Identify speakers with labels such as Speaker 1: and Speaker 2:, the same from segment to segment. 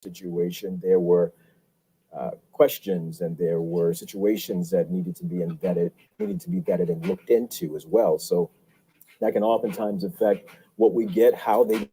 Speaker 1: situation, there were questions and there were situations that needed to be vetted and looked into as well. So that can oftentimes affect what we get, how they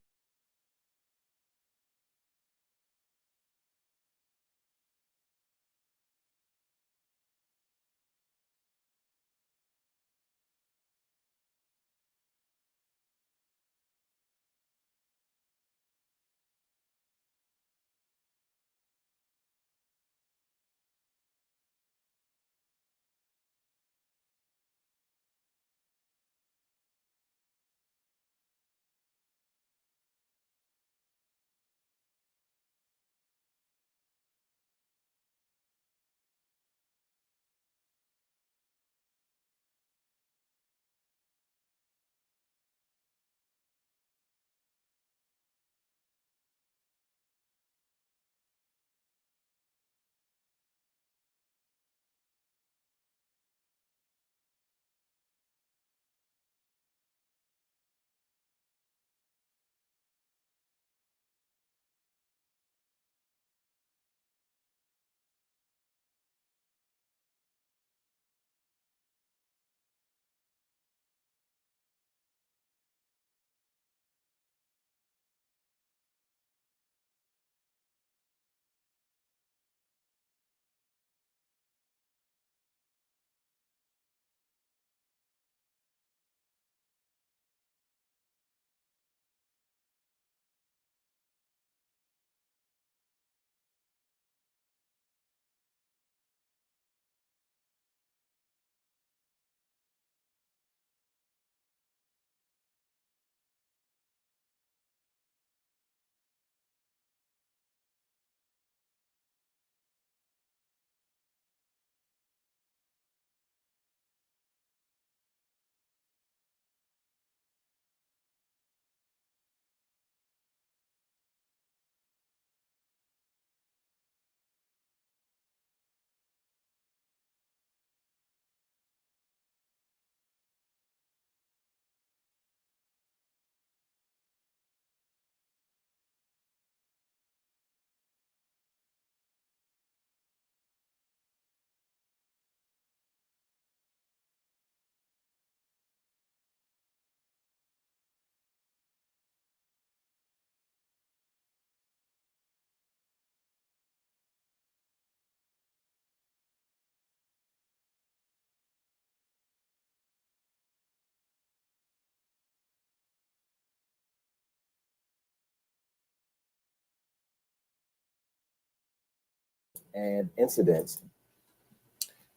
Speaker 1: and incidents.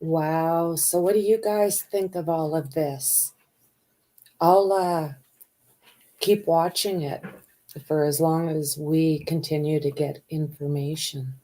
Speaker 2: Wow. So, what do you guys think of all of this? I'll keep watching it for as long as we continue to get information.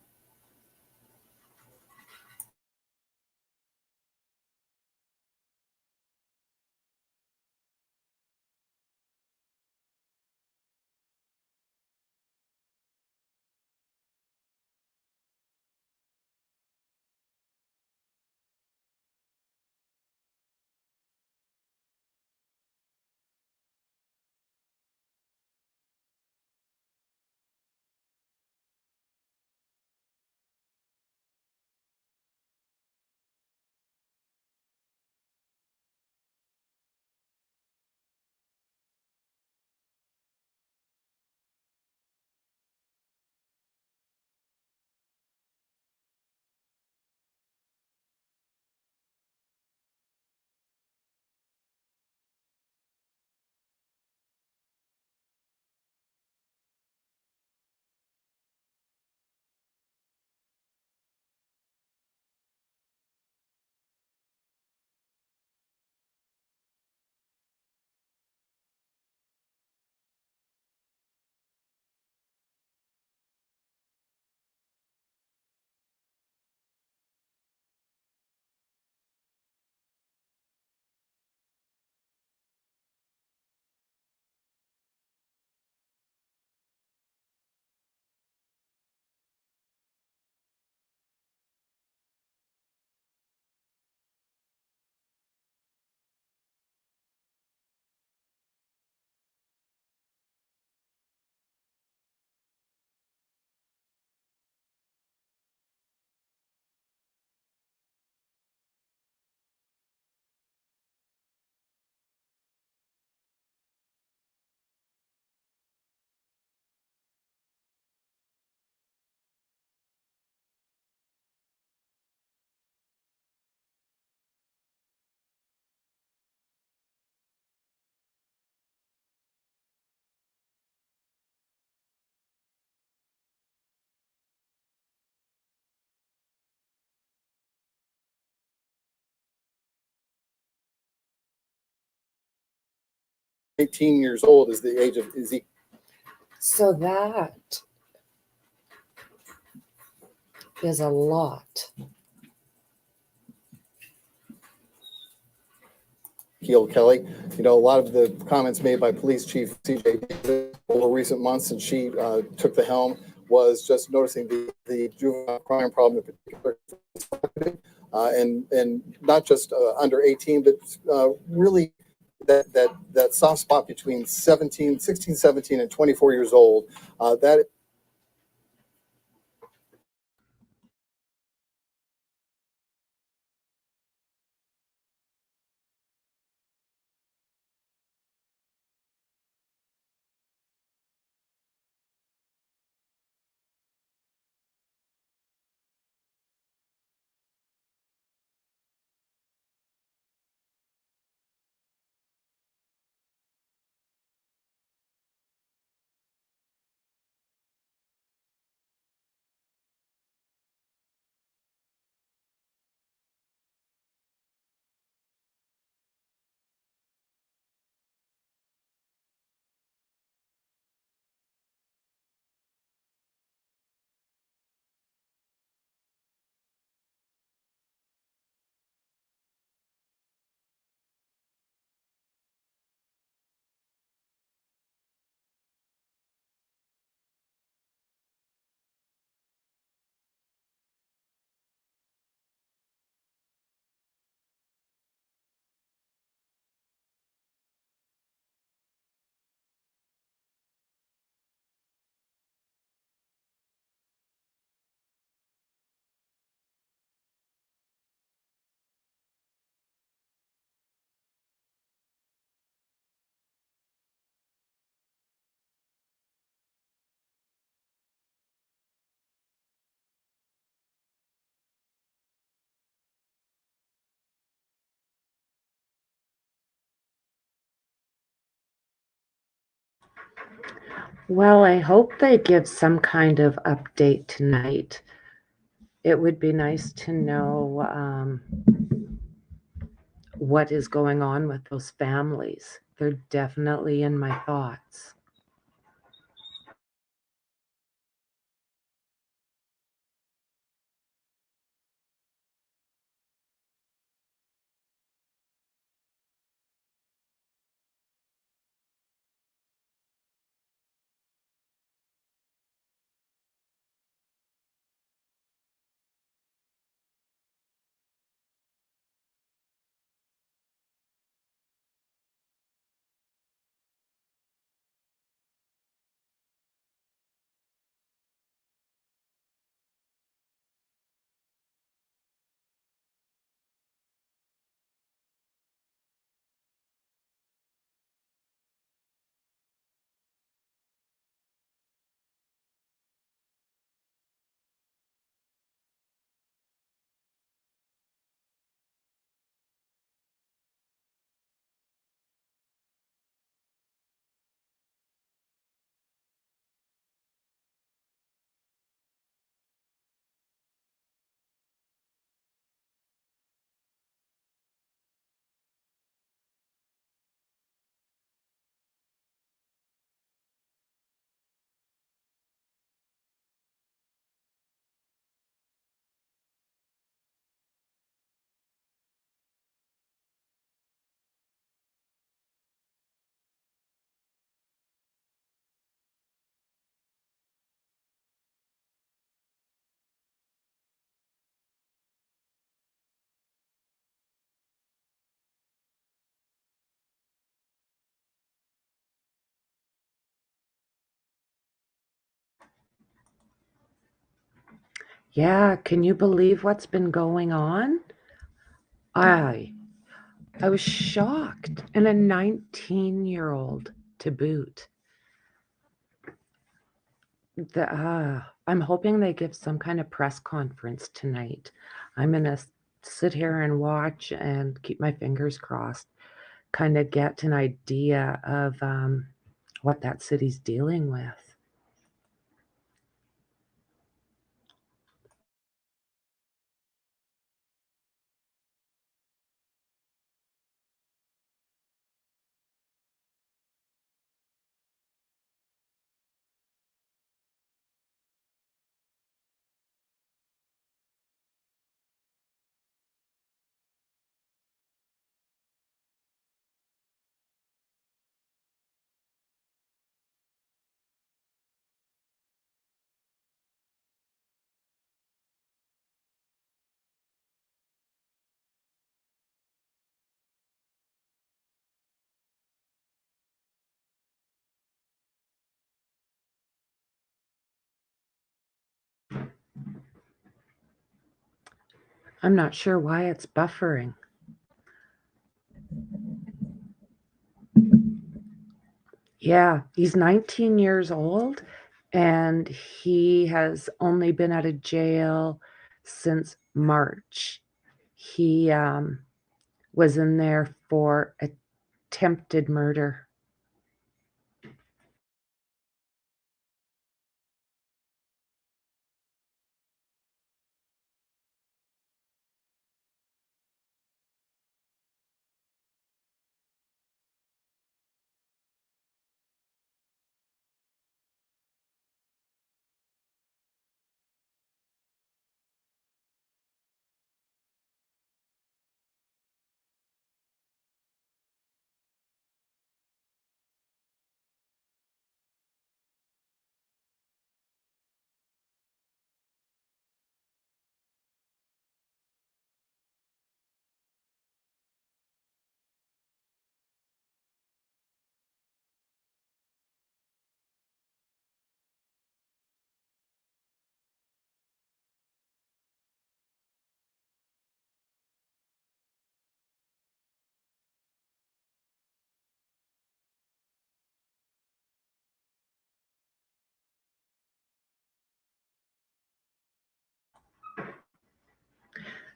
Speaker 3: 18 years old is the age of Ezekiel.
Speaker 2: So that is a lot.
Speaker 3: Kelly. You know, a lot of the comments made by Police Chief C.J. Davis over recent months since she took the helm was just noticing the juvenile crime problem in particular, and not just under 18, but really that soft spot between 16, 17, and 24 years old. That
Speaker 2: Well, I hope they give some kind of update tonight. It would be nice to know what is going on with those families. They're definitely in my thoughts. Yeah, can you believe what's been going on? I was shocked, and a 19-year-old to boot. I'm hoping they give some kind of press conference tonight. I'm gonna sit here and watch and keep my fingers crossed, kind of get an idea of what that city's dealing with. I'm not sure why it's buffering. Yeah, he's 19 years old and he has only been out of jail since March. He was in there for attempted murder.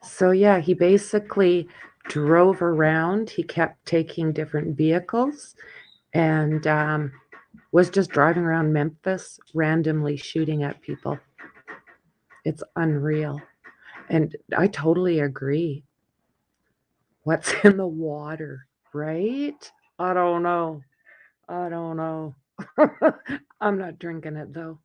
Speaker 2: So yeah, he basically drove around. He kept taking different vehicles and was just driving around Memphis, randomly shooting at people. It's unreal. And I totally agree. What's in the water, right? I don't know. I don't know. I'm not drinking it though.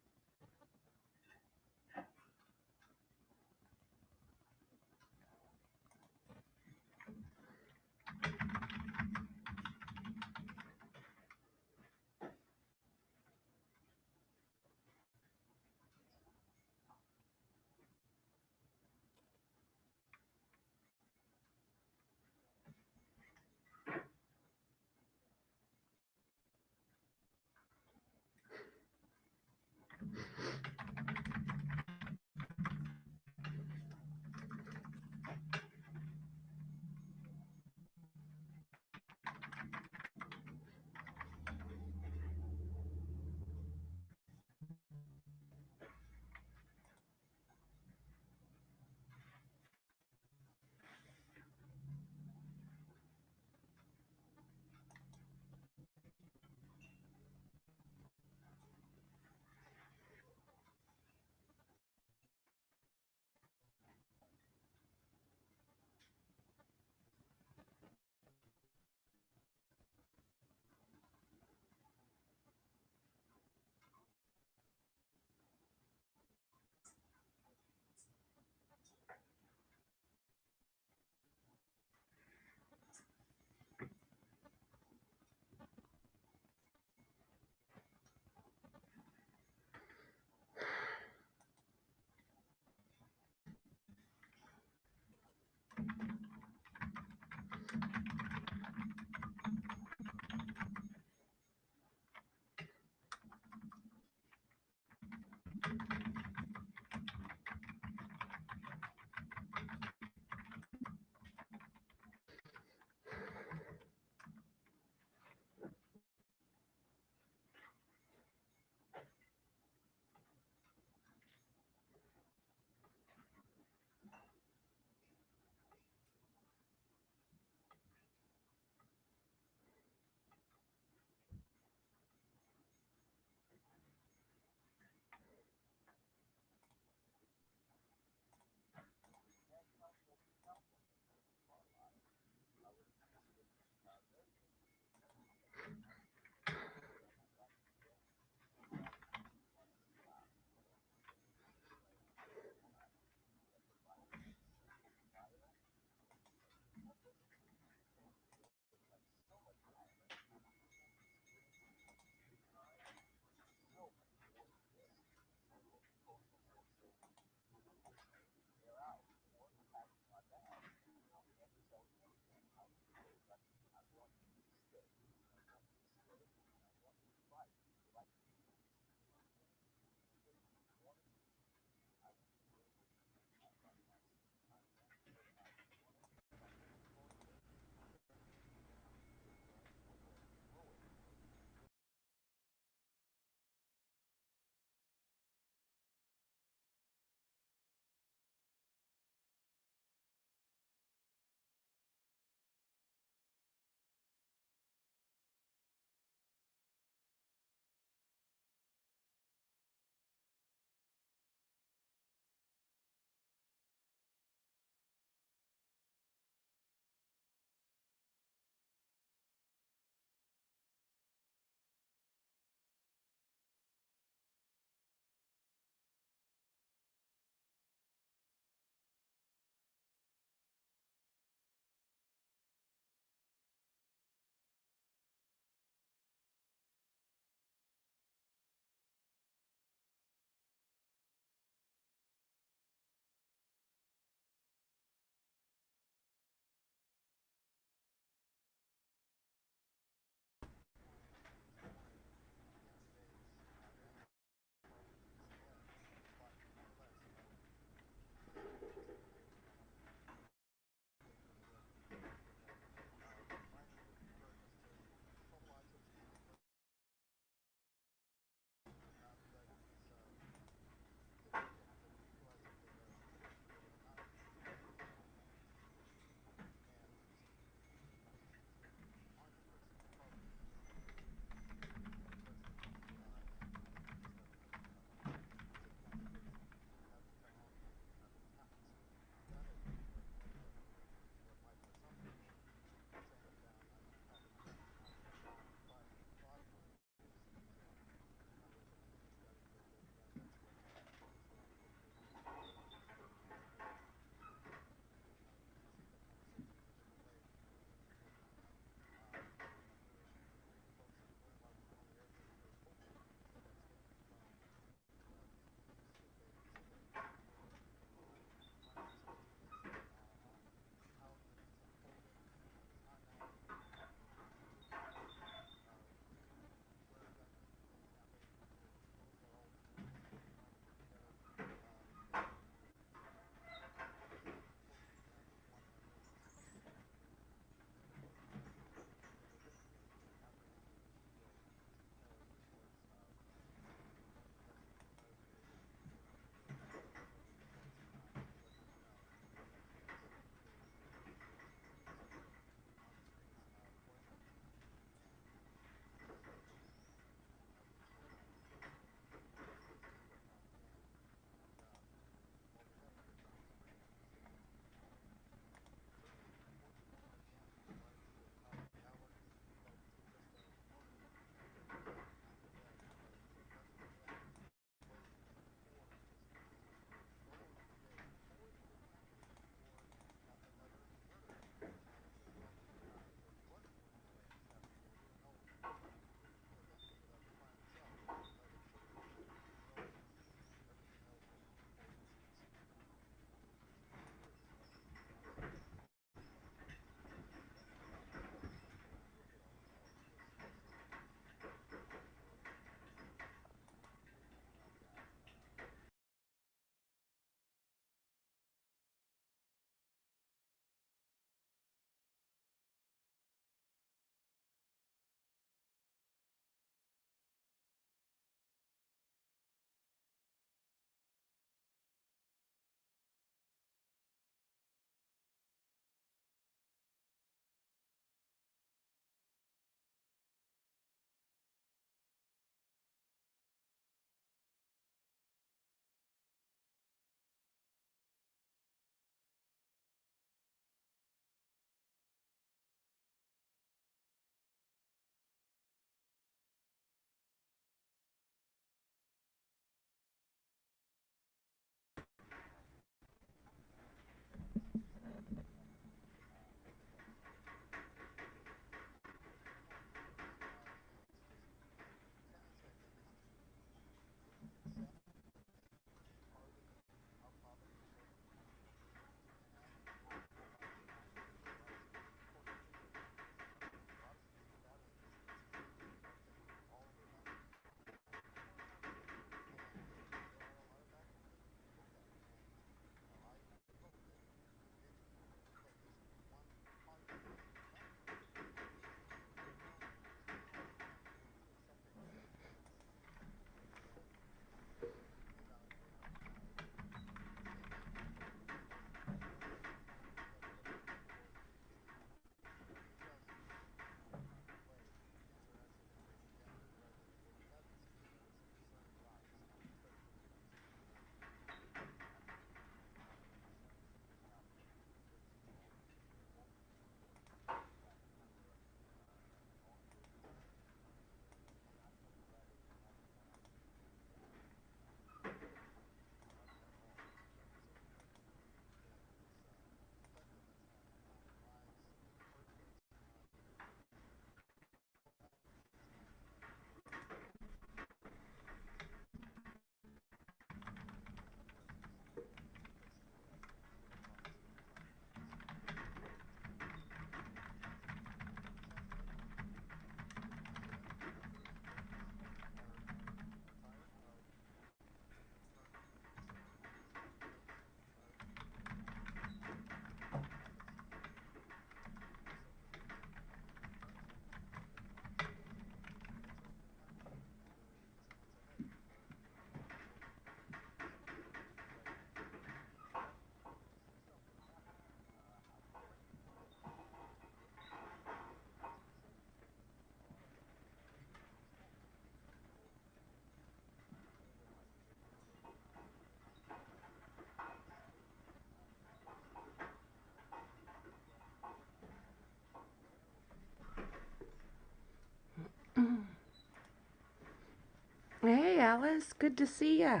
Speaker 2: Hi, Alice. Good to see ya.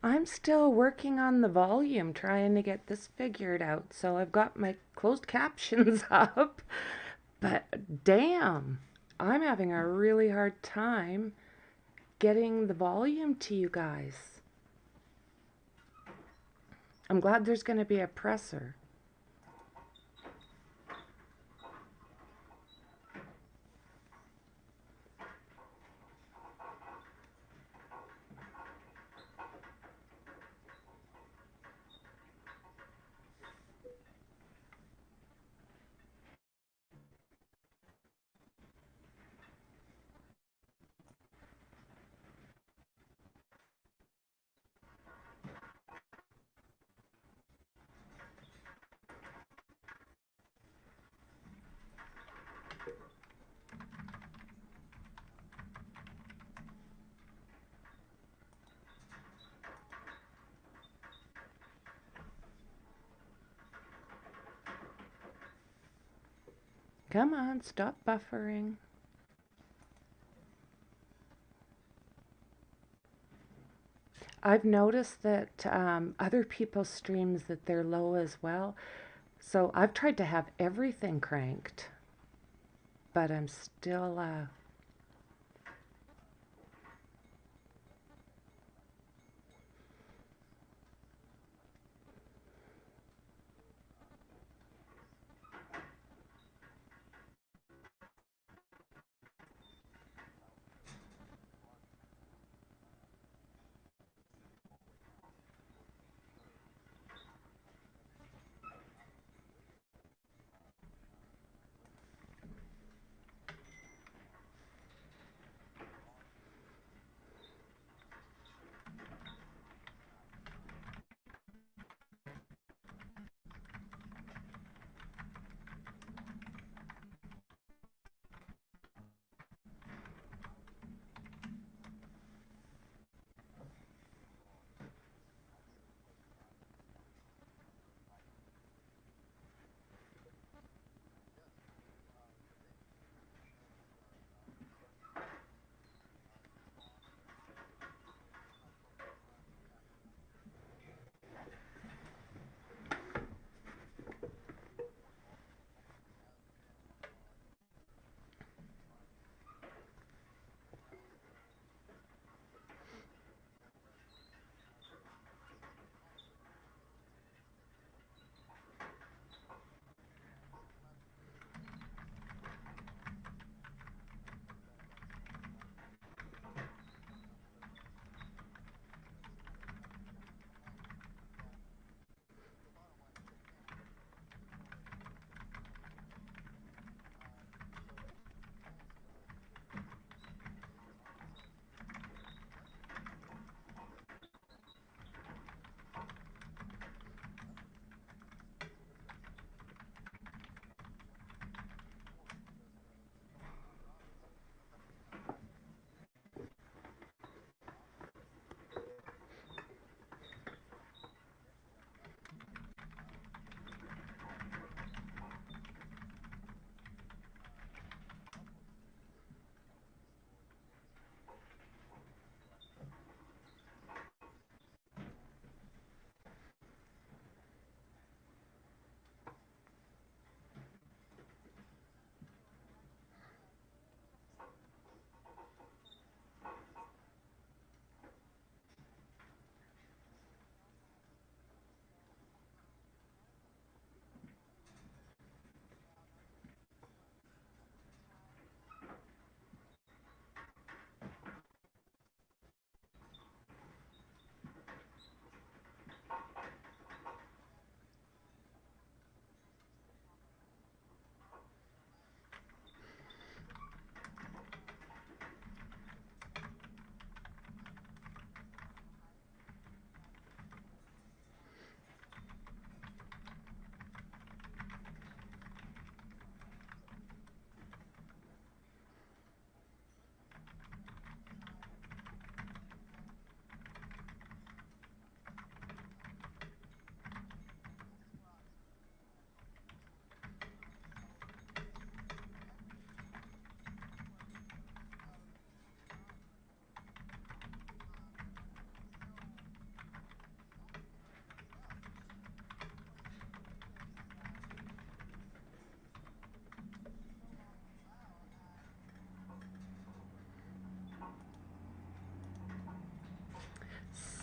Speaker 2: I'm still working on the volume, trying to get this figured out. So I've got my closed captions up, but damn, I'm having a really hard time getting the volume to you guys. I'm glad there's going to be a presser. Come on, stop buffering. I've noticed that other people's streams that they're low as well. So I've tried to have everything cranked, but I'm still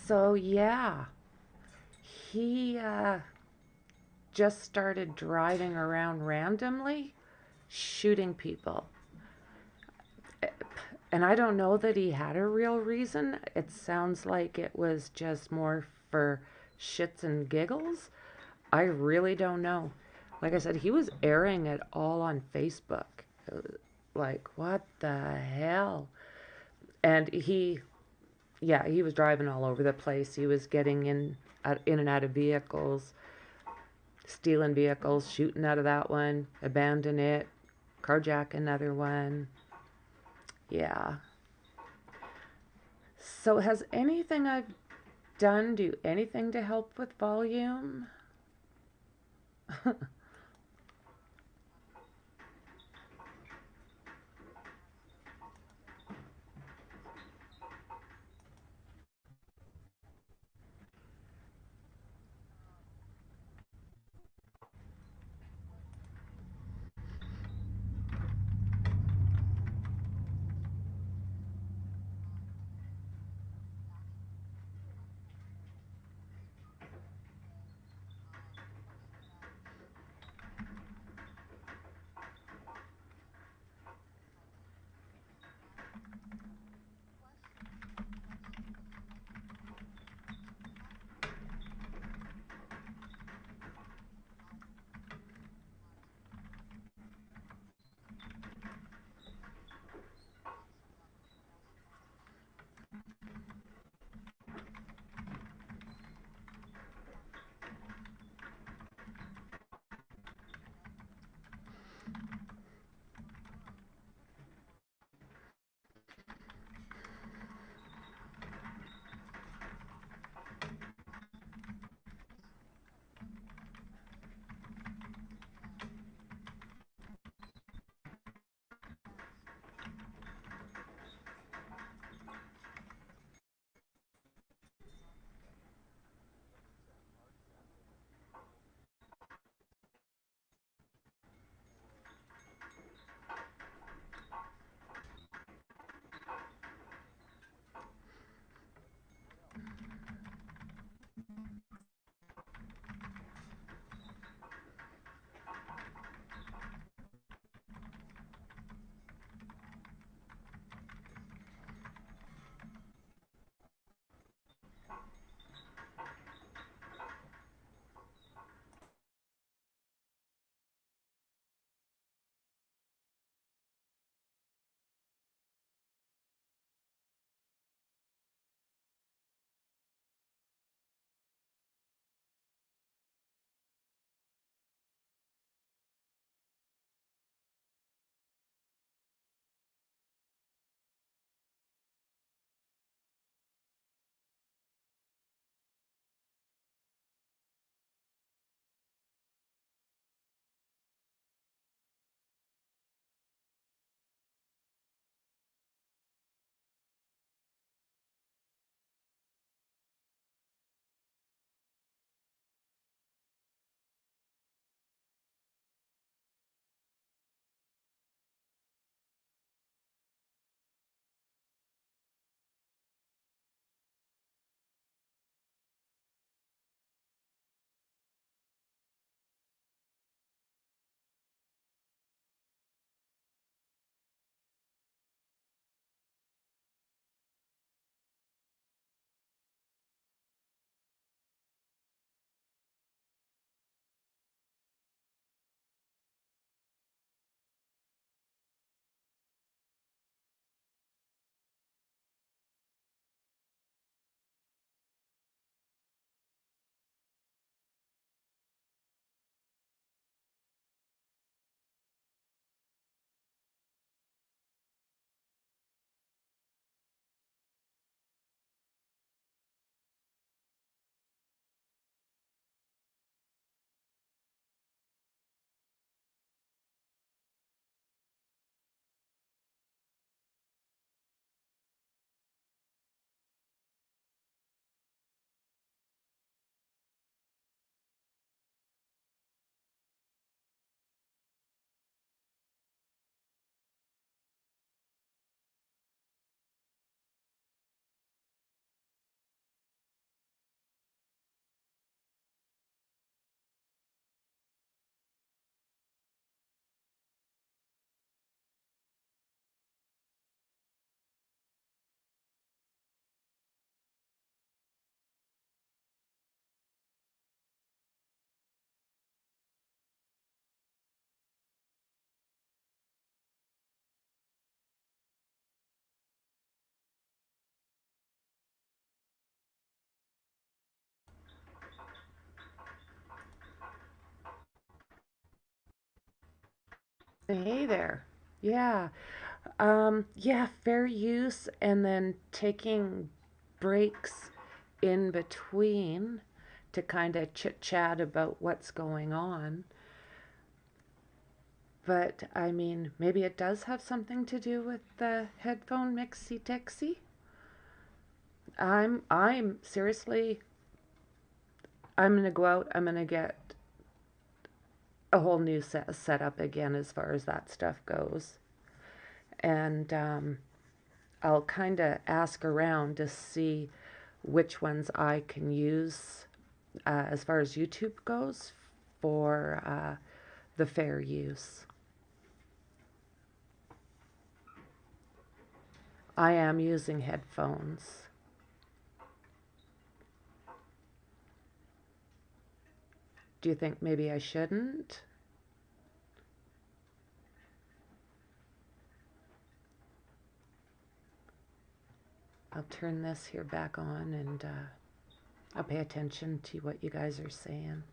Speaker 2: So yeah, he just started driving around randomly, shooting people. And I don't know that he had a real reason. It sounds like it was just more for shits and giggles. I really don't know. Like I said, he was airing it all on Facebook. Like, what the hell? And he was driving all over the place. He was getting in and out of vehicles, stealing vehicles, shooting out of that one, abandon it, carjack another one. Yeah. So has anything I've done do anything to help with volume? Hey there. Yeah. Yeah, fair use and then taking breaks in between to kind of chit chat about what's going on. But I mean, maybe it does have something to do with the headphone mixy tixy. I'm seriously, I'm gonna go out, I'm gonna get a whole new set up again as far as that stuff goes. And I'll kind of ask around to see which ones I can use as far as YouTube goes for the fair use. I am using headphones. Do you think maybe I shouldn't? I'll turn this here back on and I'll pay attention to what you guys are saying.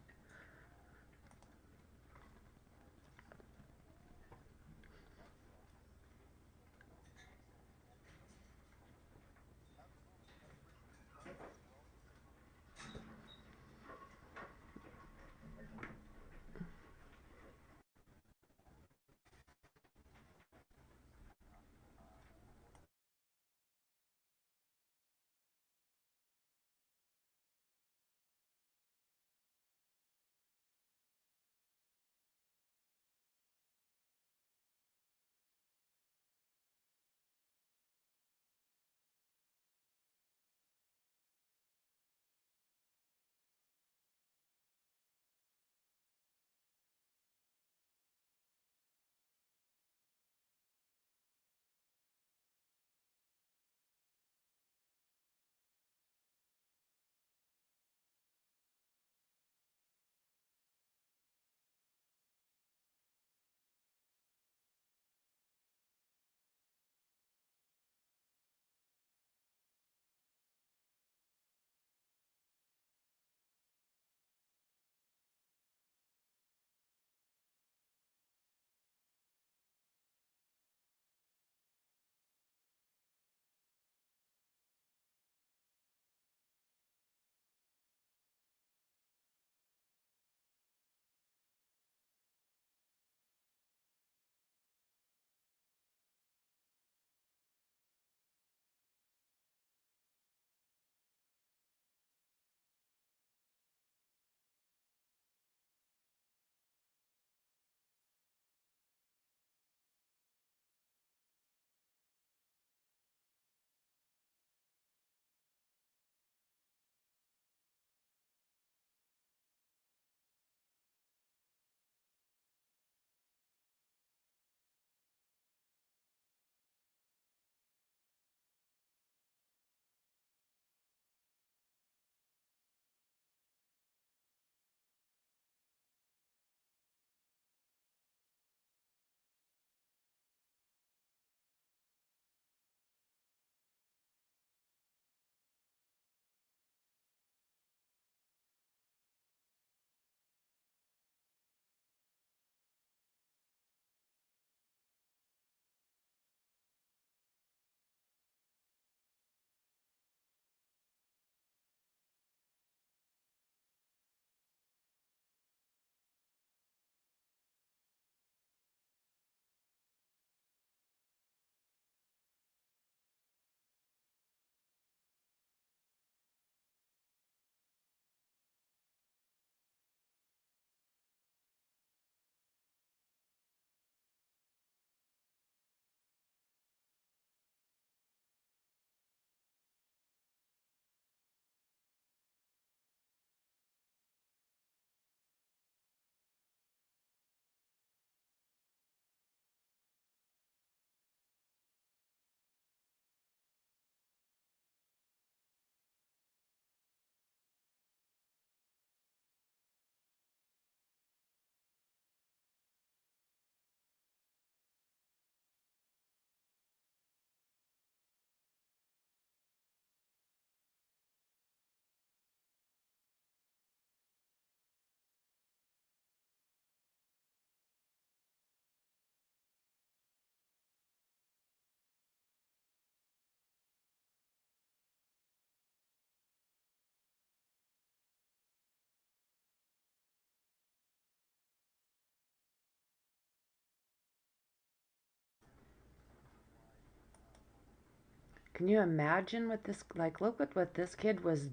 Speaker 2: Can you imagine what this, like, look at what this kid was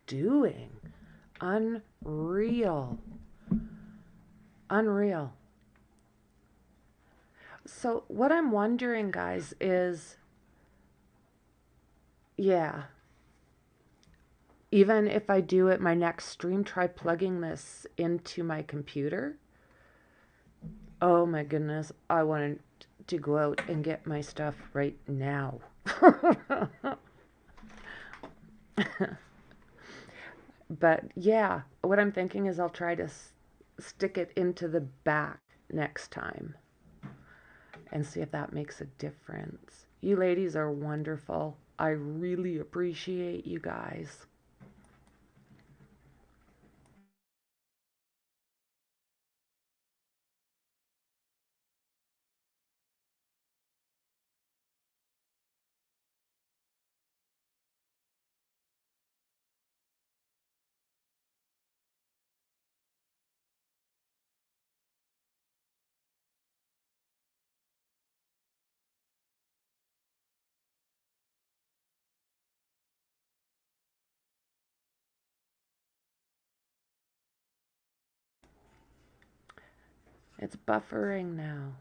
Speaker 2: doing. Unreal. Unreal. So what I'm wondering, guys, is, yeah, even if I do it my next stream, try plugging this into my computer. Oh my goodness, I wanted to go out and get my stuff right now. But yeah, what I'm thinking is I'll try to stick it into the back next time and see if that makes a difference. You ladies are wonderful. I really appreciate you guys. It's buffering now.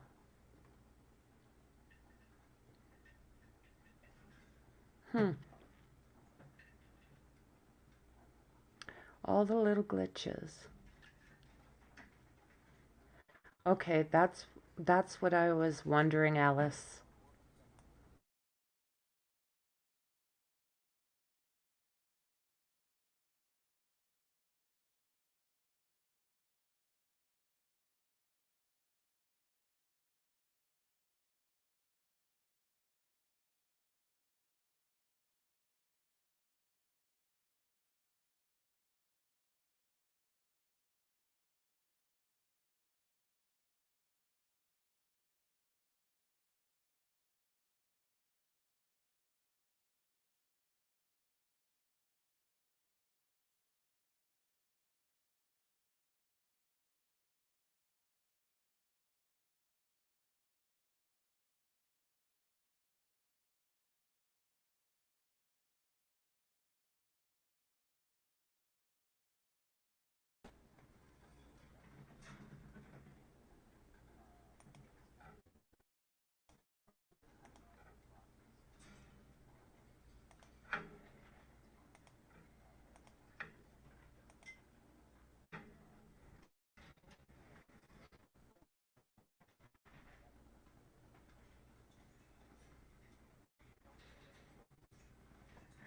Speaker 2: All the little glitches. Okay, that's what I was wondering, Alice.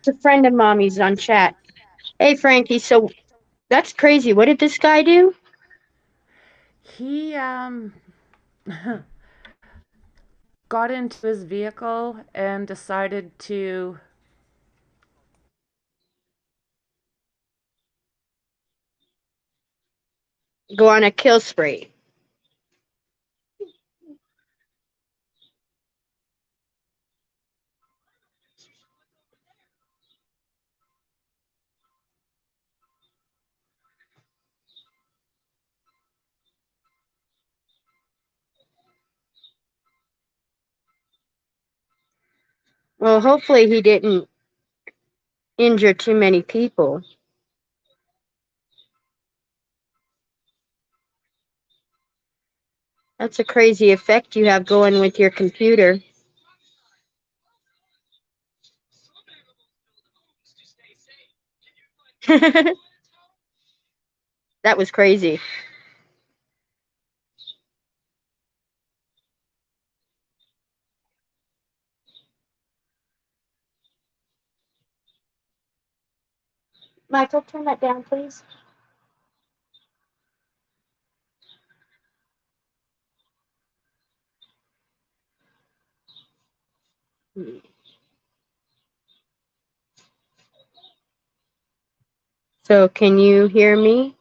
Speaker 4: It's a friend of mommy's on chat. Hey, Frankie, so that's crazy. What did this guy do?
Speaker 2: He got into his vehicle and decided to
Speaker 4: Go on a kill spree. Well, hopefully he didn't injure too many people. That's a crazy effect you have going with your computer. That was crazy. Michael, turn that down, please. So, can you hear me?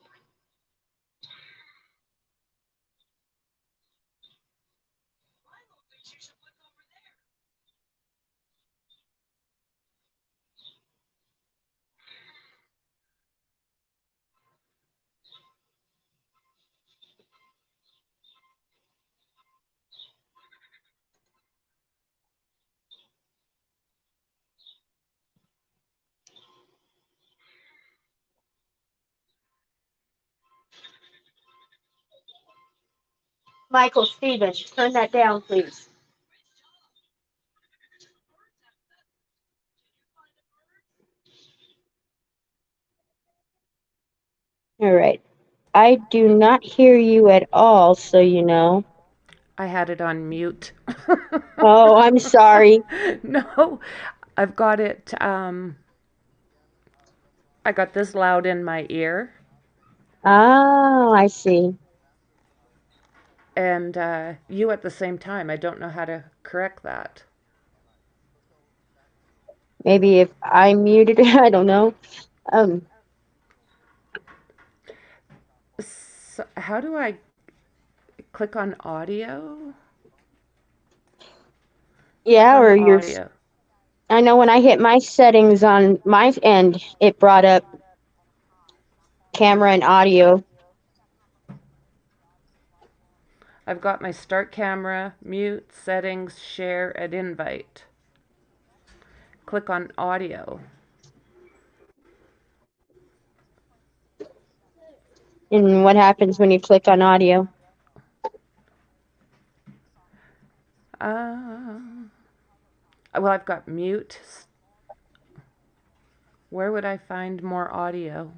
Speaker 4: Michael Stevens, turn that down, please. All right. I do not hear you at all, so you know.
Speaker 2: I had it on mute.
Speaker 4: Oh, I'm sorry.
Speaker 2: No, I've got it. I got this loud in my ear,
Speaker 4: Oh, I see.
Speaker 2: and you at the same time. I don't know how to correct that.
Speaker 4: Maybe if I muted it, I don't know. Um,
Speaker 2: So how do I click on audio? Click
Speaker 4: yeah,
Speaker 2: on
Speaker 4: or your.
Speaker 2: audio.
Speaker 4: I know when I hit my settings on my end, it brought up camera and audio.
Speaker 2: I've got my start camera, mute, settings, share, and invite. Click on audio.
Speaker 4: And what happens when you click on audio?
Speaker 2: Well, I've got mute. Where would I find more audio?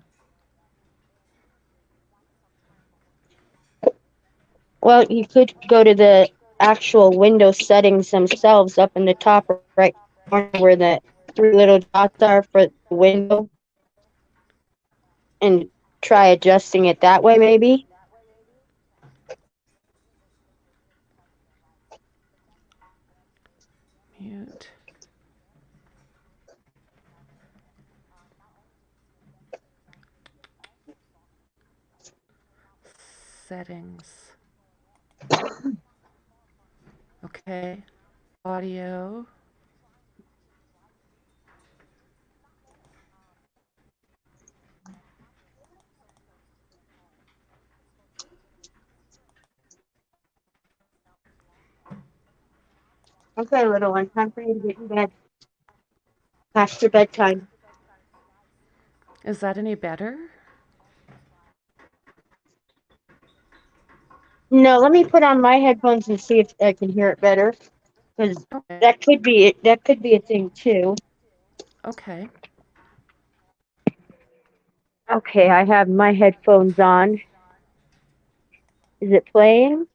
Speaker 4: Well, you could go to the actual window settings themselves up in the top right corner where the three little dots are for the window and try adjusting it that way, maybe.
Speaker 2: Mute. Settings. Okay. Audio.
Speaker 4: Okay, little one, time for you to get in bed. Past your bedtime.
Speaker 2: Is that any better?
Speaker 4: No, let me put on my headphones and see if I can hear it better, because
Speaker 2: Okay.
Speaker 4: that could be it. That could be a thing too.
Speaker 2: Okay.
Speaker 4: Okay, I have my headphones on. Is it playing?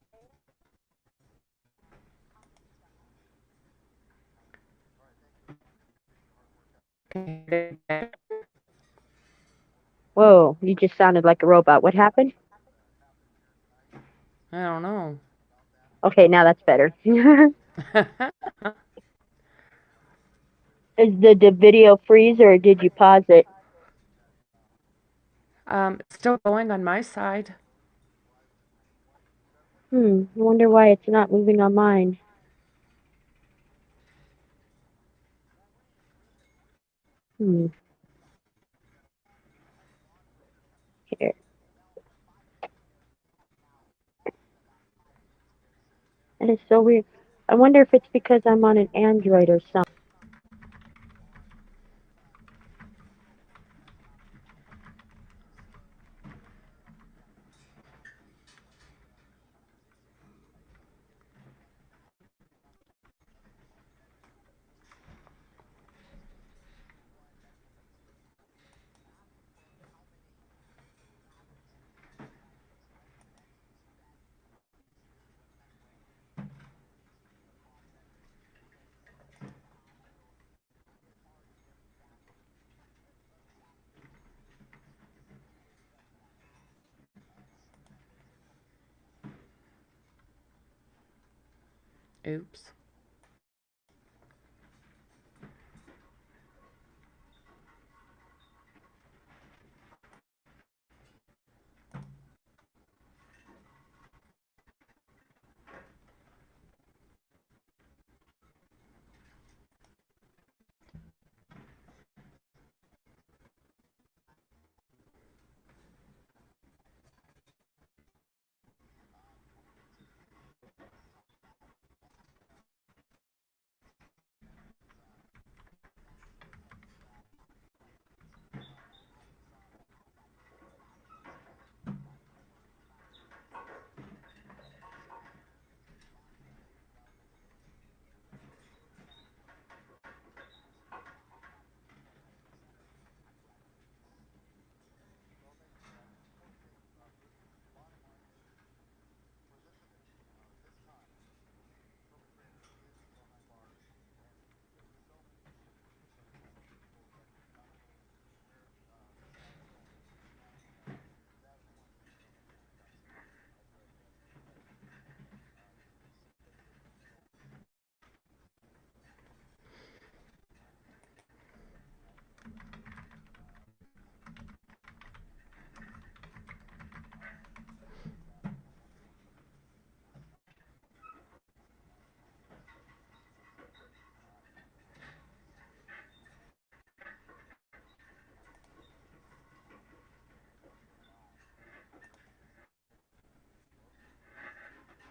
Speaker 4: Whoa, you just sounded like a robot. What happened?
Speaker 2: I don't know.
Speaker 4: Okay, now that's better. Is the video freeze or did you pause it?
Speaker 2: It's still going on my side.
Speaker 4: I wonder why it's not moving on mine. Here. That is so weird. I wonder if it's because I'm on an Android or something.
Speaker 2: Oops.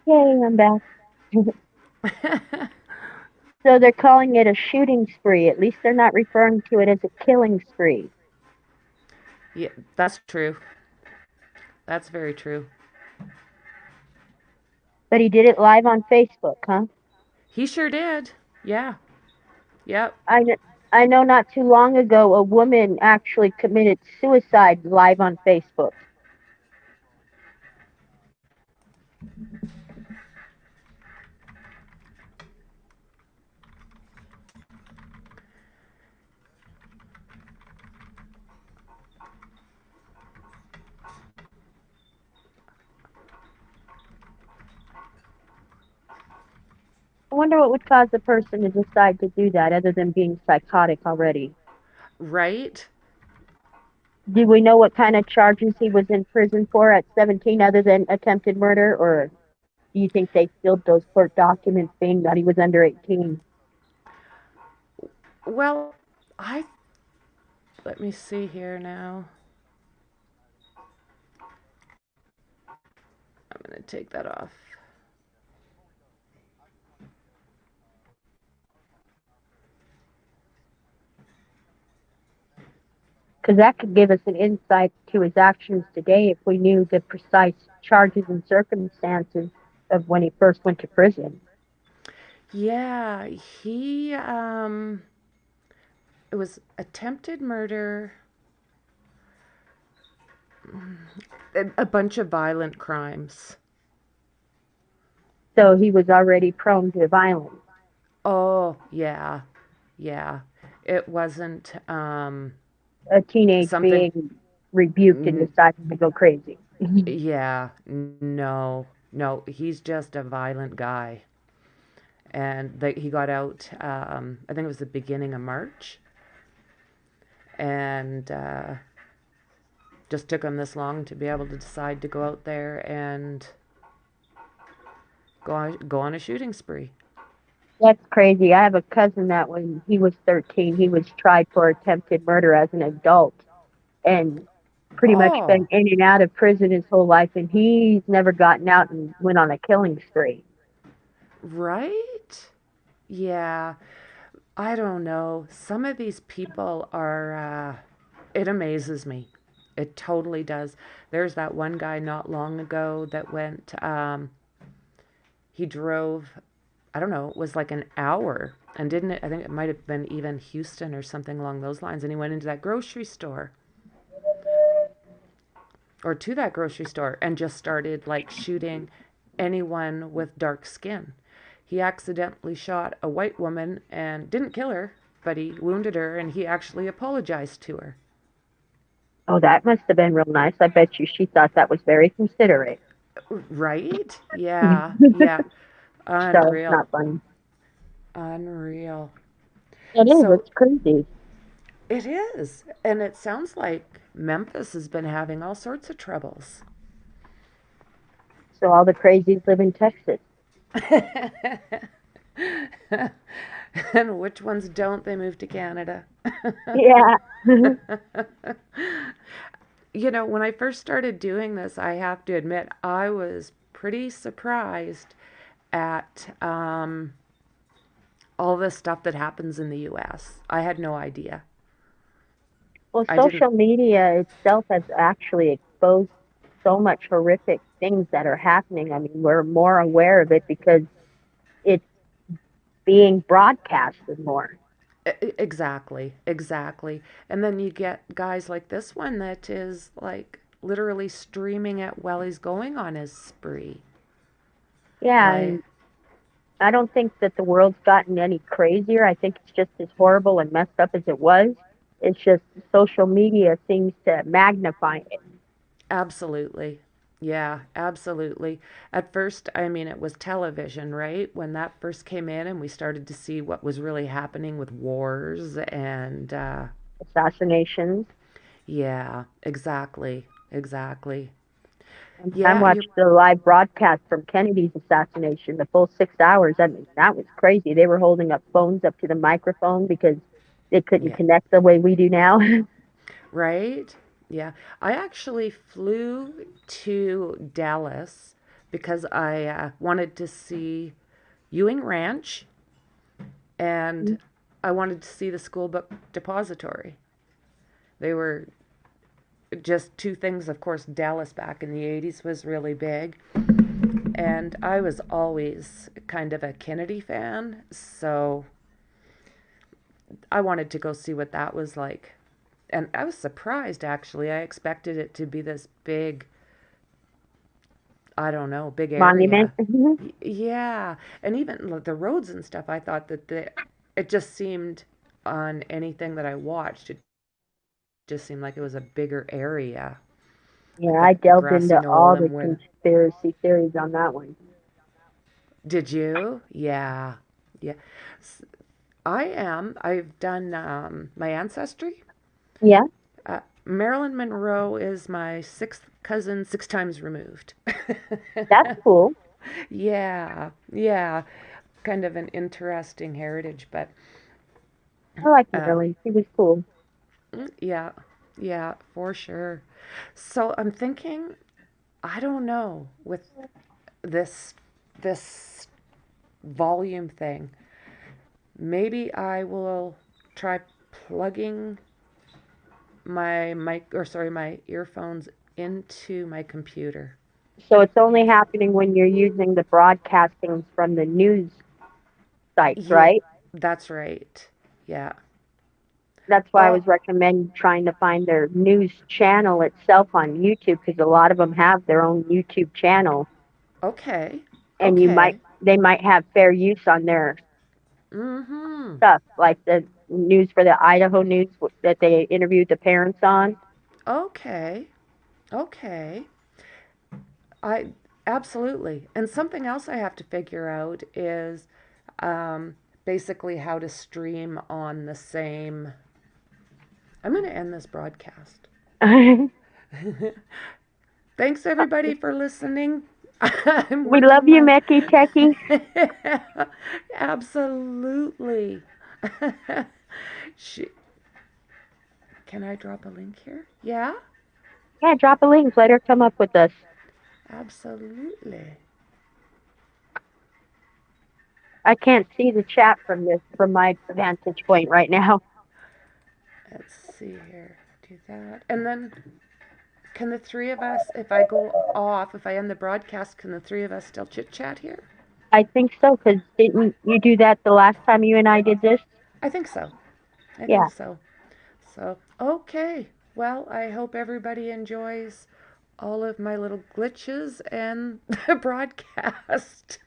Speaker 4: Yay, I'm back. So they're calling it a shooting spree. At least they're not referring to it as a killing spree.
Speaker 2: Yeah, that's true. That's very true.
Speaker 4: But he did it live on Facebook, huh?
Speaker 2: He sure did. Yeah. Yep.
Speaker 4: I, kn- I know not too long ago a woman actually committed suicide live on Facebook. I wonder what would cause a person to decide to do that other than being psychotic already.
Speaker 2: Right?
Speaker 4: Do we know what kind of charges he was in prison for at 17 other than attempted murder? Or do you think they sealed those court documents being that he was under 18?
Speaker 2: Well, I let me see here now. I'm going to take that off.
Speaker 4: Because that could give us an insight to his actions today if we knew the precise charges and circumstances of when he first went to prison.
Speaker 2: Yeah, it was attempted murder, a bunch of violent crimes.
Speaker 4: So he was already prone to violence.
Speaker 2: Oh, yeah. Yeah. It wasn't
Speaker 4: A teenage
Speaker 2: something
Speaker 4: being rebuked and decided to go crazy.
Speaker 2: yeah, no. No, he's just a violent guy. And he got out I think it was the beginning of March. And just took him this long to be able to decide to go out there and go on a shooting spree.
Speaker 4: That's crazy. I have a cousin that when he was 13, he was tried for attempted murder as an adult and pretty much been
Speaker 2: Oh,
Speaker 4: in and out of prison his whole life, and he's never gotten out and went on a killing spree.
Speaker 2: right? Yeah. I don't know. Some of these people are, it amazes me. It totally does. There's that one guy not long ago that went, he drove, I don't know, it was like an hour. And didn't it? I think it might have been even Houston or something along those lines. And he went into that grocery store or to that grocery store and just started like shooting anyone with dark skin. He accidentally shot a white woman and didn't kill her, but he wounded her and he actually apologized to her.
Speaker 4: Oh, that must have been real nice. I bet you she thought that was very considerate.
Speaker 2: Right?
Speaker 4: So
Speaker 2: Yeah, yeah.
Speaker 4: it's
Speaker 2: Unreal.
Speaker 4: not funny.
Speaker 2: Unreal.
Speaker 4: It is.
Speaker 2: So
Speaker 4: It's crazy.
Speaker 2: it is. And it sounds like Memphis has been having all sorts of troubles.
Speaker 4: So all the crazies live in Texas.
Speaker 2: And which ones don't? They move to Canada.
Speaker 4: Yeah.
Speaker 2: You know, when I first started doing this, I have to admit, I was pretty surprised at all the stuff that happens in the US. I had no idea.
Speaker 4: Well,
Speaker 2: I didn't,
Speaker 4: social media itself has actually exposed so much horrific things that are happening. I mean, we're more aware of it because it's being broadcasted more.
Speaker 2: exactly, exactly. And then you get guys like this one that is like literally streaming it while he's going on his spree.
Speaker 4: Yeah,
Speaker 2: Like,
Speaker 4: and I don't think that the world's gotten any crazier. I think it's just as horrible and messed up as it was. It's just social media seems to magnify it.
Speaker 2: absolutely. Yeah, absolutely. At first, I mean, it was television, right? When that first came in and we started to see what was really happening with wars and,
Speaker 4: Assassinations.
Speaker 2: yeah, exactly, exactly.
Speaker 4: I
Speaker 2: Yeah, you,
Speaker 4: watched the live broadcast from Kennedy's assassination, the full 6 hours. I mean, that was crazy. They were holding up phones up to the microphone because they couldn't
Speaker 2: yeah,
Speaker 4: connect the way we do now.
Speaker 2: right? Yeah. I actually flew to Dallas because I wanted to see Ewing Ranch and I wanted to see the school book depository. They were just two things. Of course, Dallas back in the 80s was really big. And I was always kind of a Kennedy fan, so I wanted to go see what that was like. And I was surprised, actually. I expected it to be this big, I don't know, big
Speaker 4: Monument.
Speaker 2: area. Yeah. And even the roads and stuff, I thought that it just seemed on anything that I watched, it just seemed like it was a bigger area.
Speaker 4: Yeah,
Speaker 2: Like
Speaker 4: I
Speaker 2: the
Speaker 4: delved
Speaker 2: grassy
Speaker 4: into all the
Speaker 2: knoll where.
Speaker 4: conspiracy theories on that one.
Speaker 2: Did you? Yeah. Yeah. I've done my ancestry.
Speaker 4: Yeah,
Speaker 2: Marilyn Monroe is my sixth cousin, 6 times removed.
Speaker 4: that's cool.
Speaker 2: Yeah, yeah. Kind of an interesting heritage, but
Speaker 4: I like
Speaker 2: uh,
Speaker 4: Marilyn. She was cool.
Speaker 2: yeah, yeah, for sure. So I'm thinking, I don't know, with this volume thing, maybe I will try plugging my earphones into my computer.
Speaker 4: So it's only happening when you're using the broadcastings from the news sites,
Speaker 2: Yeah,
Speaker 4: right?
Speaker 2: that's right. Yeah.
Speaker 4: That's why I
Speaker 2: Oh,
Speaker 4: was recommending trying to find their news channel itself on YouTube because a lot of them have their own YouTube channel,
Speaker 2: okay.
Speaker 4: and
Speaker 2: Okay.
Speaker 4: they might have fair use on their
Speaker 2: Mm-hmm.
Speaker 4: stuff, like the news for the Idaho news that they interviewed the parents on.
Speaker 2: Okay. Okay. I absolutely. And something else I have to figure out is basically how to stream on the same. I'm going to end this broadcast.
Speaker 4: We
Speaker 2: Thanks everybody for listening. I'm
Speaker 4: love
Speaker 2: working
Speaker 4: you,
Speaker 2: my.
Speaker 4: Mecky Techie.
Speaker 2: Absolutely. She... Can I drop a link here? Yeah,
Speaker 4: Yeah, drop a link. Let her come up with us.
Speaker 2: absolutely.
Speaker 4: I can't see the chat from my vantage point right now.
Speaker 2: Let's see here. Do that. And then can the three of us, if I go off, if I end the broadcast, can the three of us still chit chat here?
Speaker 4: I think so, because didn't you do that the last time you and I did this?
Speaker 2: I think so. I
Speaker 4: Yeah.
Speaker 2: think so. So, okay. Well, I hope everybody enjoys all of my little glitches and the broadcast.